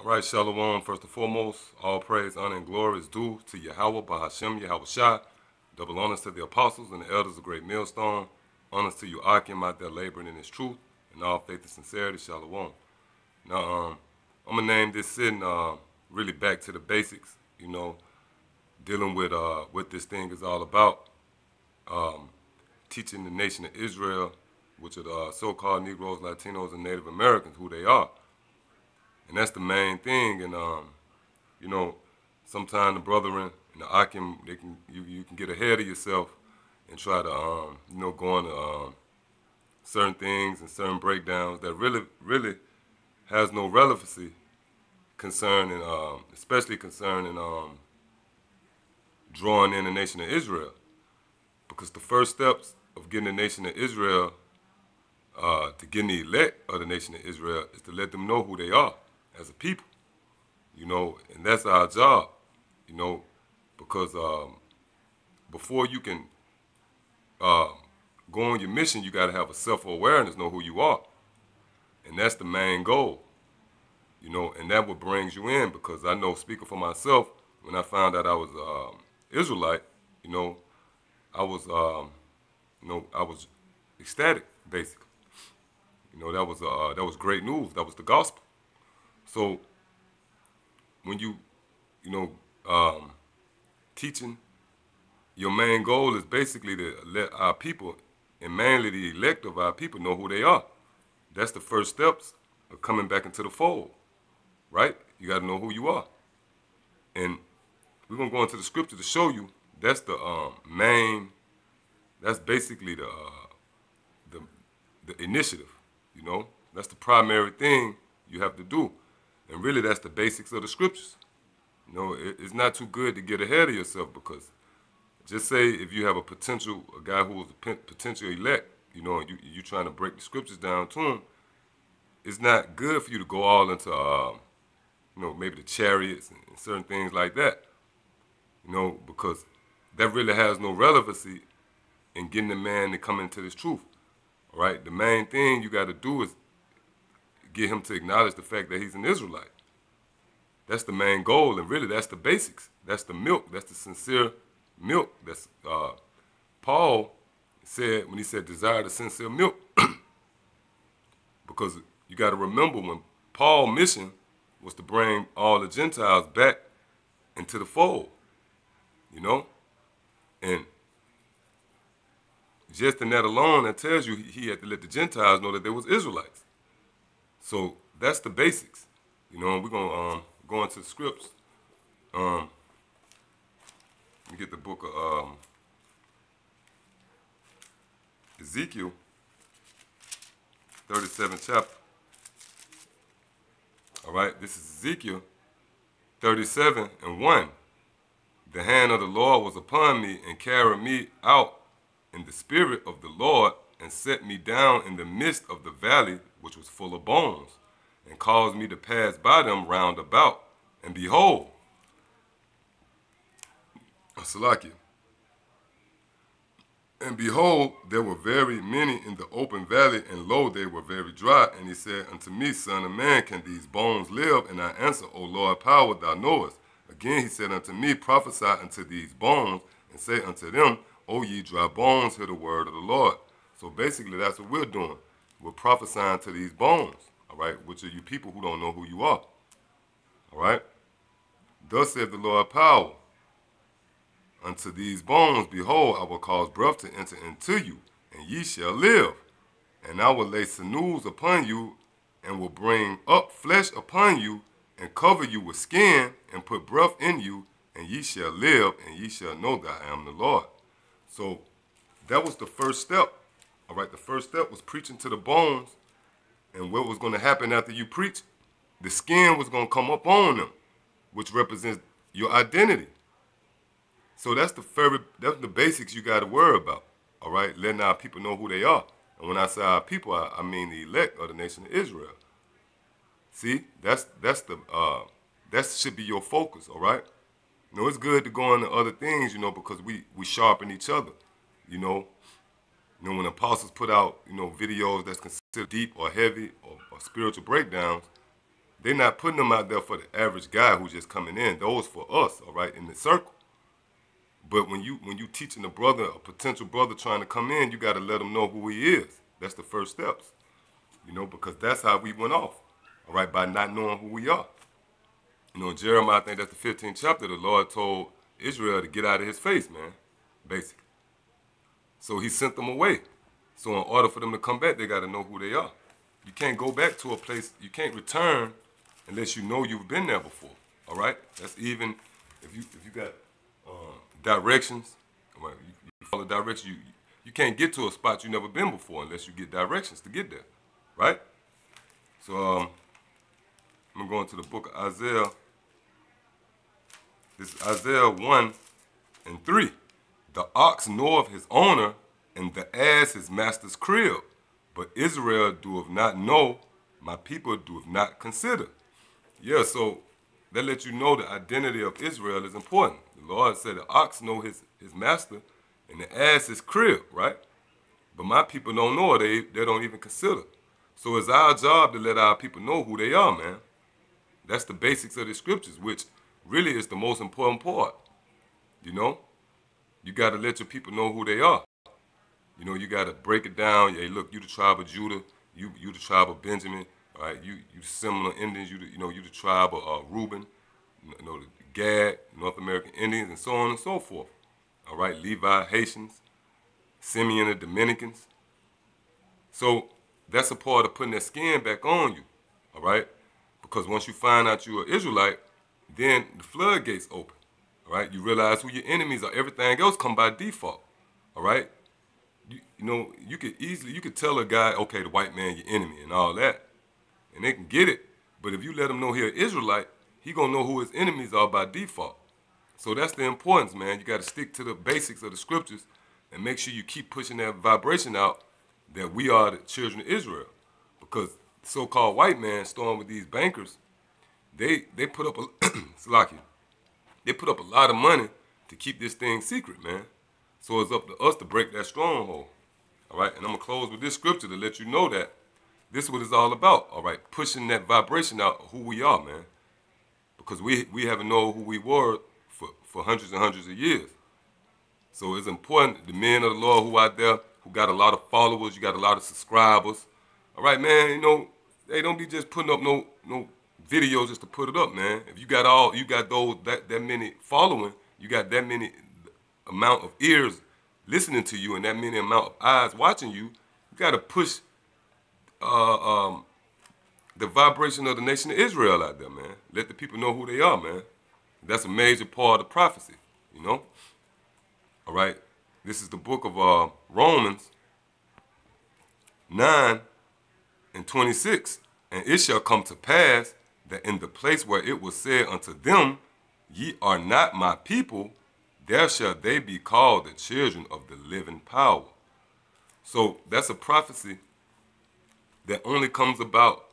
All right, Shalom. First and foremost, all praise, honor, and glory is due to Yahweh, Bahashem, Yahweh Shai. Double honors to the apostles and the elders of Great Millstone. Honors to you, Akim, out there laboring in his truth and all faith and sincerity. Shalom. Now, I'm going to name this sitting really back to the basics, dealing with what this thing is all about. Teaching the nation of Israel, which are the so-called Negroes, Latinos, and Native Americans, who they are. And that's the main thing. And, sometimes the brethren and the Akim, you can get ahead of yourself and try to, go into certain things and certain breakdowns that really has no relevancy concerning, especially concerning drawing in the nation of Israel. Because the first steps of getting the nation of Israel, to getting the elect of the nation of Israel, is to let them know who they are as a people, and that's our job, because before you can go on your mission, you got to have a self-awareness, know who you are, and that's the main goal, and that what brings you in, because I know, speaking for myself, when I found out I was Israelite, I was, I was ecstatic, basically. That was great news. That was the gospel. So when you, teaching, your main goal is basically to let our people, and mainly the elect of our people, know who they are. That's the first steps of coming back into the fold, right? You got to know who you are. And we're going to go into the scripture to show you that's the that's basically the initiative, That's the primary thing you have to do. And really, that's the basics of the scriptures. It's not too good to get ahead of yourself, because just say if you have a guy who is a potential elect, and you trying to break the scriptures down to him, it's not good for you to go all into, maybe the chariots and certain things like that, because that really has no relevancy in getting the man to come into this truth, all right? The main thing you got to do is get him to acknowledge the fact that he's an Israelite. That's the main goal, and really that's the basics. That's the milk. That's the sincere milk. That's Paul said when he said desire the sincere milk. Because you got to remember, when Paul's mission was to bring all the Gentiles back into the fold, and just in that alone, that tells you he had to let the Gentiles know that there was Israelites. So that's the basics, and we're going to go into the scripts. Let me get the book of Ezekiel, 37th chapter. All right, this is Ezekiel 37:1. The hand of the Lord was upon me and carried me out in the spirit of the Lord, and set me down in the midst of the valley, which was full of bones, and caused me to pass by them round about. And behold, Salakia, and behold, there were very many in the open valley, and lo, they were very dry. And he said unto me, Son of man, can these bones live? And I answered, O Lord, power, thou knowest. Again he said unto me, prophesy unto these bones, and say unto them, O ye dry bones, hear the word of the Lord. So basically that's what we're doing. We're prophesying to these bones, all right, which are you people who don't know who you are, all right? Thus saith the Lord power, unto these bones, behold, I will cause breath to enter into you, and ye shall live. And I will lay sinews upon you, and will bring up flesh upon you, and cover you with skin, and put breath in you, and ye shall live, and ye shall know that I am the Lord. So that was the first step, all right? The first step was preaching to the bones, and what was going to happen after you preach? The skin was going to come up on them, which represents your identity. So that's the basics you got to worry about, all right? Letting our people know who they are. And when I say our people, I mean the elect of the nation of Israel. See, that should be your focus, all right? It's good to go into other things, because we sharpen each other, when apostles put out, videos that's considered deep or heavy or spiritual breakdowns, they're not putting them out there for the average guy who's just coming in. Those for us, all right, in the circle. But when you teaching a brother, a potential brother trying to come in, you got to let him know who he is. That's the first steps, you know, because that's how we went off, all right, by not knowing who we are. You know, in Jeremiah, I think that's the 15th chapter, the Lord told Israel to get out of his face, man, basically. So he sent them away. So in order for them to come back, they got to know who they are. You can't go back to a place, you can't return unless you know you've been there before, all right? That's even if you got directions, well, you follow directions, you can't get to a spot you've never been before unless you get directions to get there, right? So I'm going to go into the book of Isaiah. This is Isaiah 1:3. The ox knoweth his owner, and the ass his master's crib. But Israel doeth not know, my people doeth not consider. Yeah, so that lets you know the identity of Israel is important. The Lord said the ox know his master, and the ass his crib, right? But my people don't know it, they don't even consider. So it's our job to let our people know who they are, man. That's the basics of the scriptures, which really is the most important part, you know? You got to let your people know who they are. You know, you got to break it down. Hey, look, you the tribe of Judah. You the tribe of Benjamin. All right, you similar Indians. You the tribe of Reuben. You know, the Gad, North American Indians, and so on and so forth. All right, Levi, Haitians, Simeon, the Dominicans. So that's a part of putting that skin back on you. All right, because once you find out you're an Israelite, then the floodgates open. All right, you realize who your enemies are. Everything else come by default. All right. You know, you could tell a guy, okay, the white man your enemy and all that, and they can get it. But if you let him know he an Israelite, he gonna know who his enemies are by default. So that's the importance, man. You got to stick to the basics of the scriptures and make sure you keep pushing that vibration out that we are the children of Israel. Because the so-called white man stormed with these bankers, they put up they put up a lot of money to keep this thing secret, man. So it's up to us to break that stronghold, all right? And I'm going to close with this scripture to let you know that this is what it's all about, all right? Pushing that vibration out of who we are, man. Because we haven't known who we were for hundreds and hundreds of years. So it's important, the men of the Lord who out there, who got a lot of followers, you got a lot of subscribers, all right, man, you know, they don't be just putting up no videos just to put it up, man. If you got that many following, you got that many amount of ears listening to you and that many amount of eyes watching you, you got to push the vibration of the nation of Israel out there, man. Let the people know who they are, man. That's a major part of the prophecy, you know? All right? This is the book of Romans 9:26. And it shall come to pass that in the place where it was said unto them, ye are not my people, there shall they be called the children of the living power. So that's a prophecy that only comes about,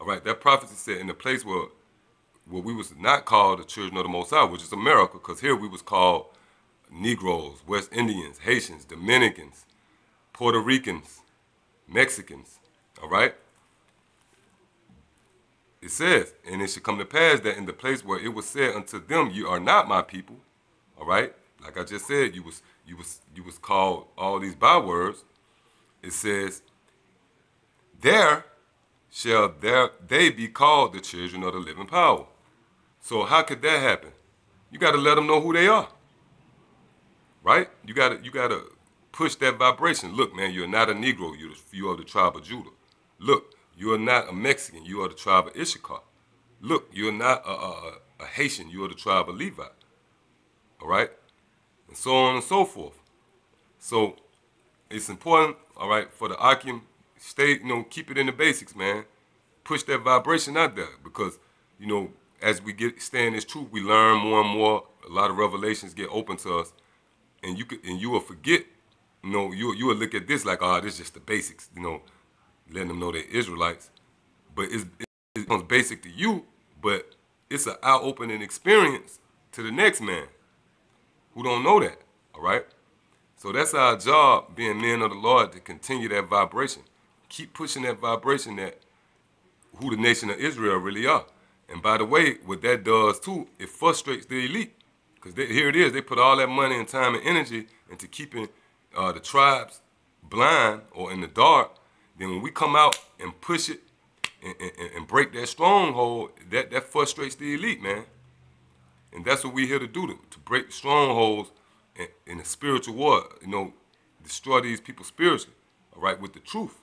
all right, that prophecy said in the place where we was not called the children of the Most High, which is America, because here we was called Negroes, West Indians, Haitians, Dominicans, Puerto Ricans, Mexicans, all right? It says, and it should come to pass that in the place where it was said unto them, you are not my people, all right? Like I just said, you was called all these bywords. It says, there shall they be called the children of the living power. So how could that happen? You got to let them know who they are, right? You got to push that vibration. Look, man, you're not a Negro. You are the tribe of Judah. Look, you are not a Mexican. You are the tribe of Issachar. Look, you're not a Haitian. You are the tribe of Levi. All right? And so on and so forth. So it's important, all right, for the Akim, keep it in the basics, man. Push that vibration out there because, you know, as we stay in this truth, we learn more and more. A lot of revelations get open to us, and you will forget. You know, you will look at this like, oh, this is just the basics. You know, letting them know they're Israelites, but it becomes basic to you. But it's an eye-opening experience to the next man who don't know that. All right. So that's our job, being men of the Lord, to continue that vibration. Keep pushing that vibration that who the nation of Israel really are. And by the way, what that does too, it frustrates the elite. Because here it is, they put all that money and time and energy into keeping the tribes blind or in the dark. Then when we come out and push it and break that stronghold, that frustrates the elite, man. And that's what we're here to do, to break strongholds in the spiritual war, destroy these people spiritually, all right, with the truth.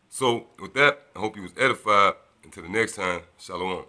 So with that, I hope you was edified. Until the next time, shalom.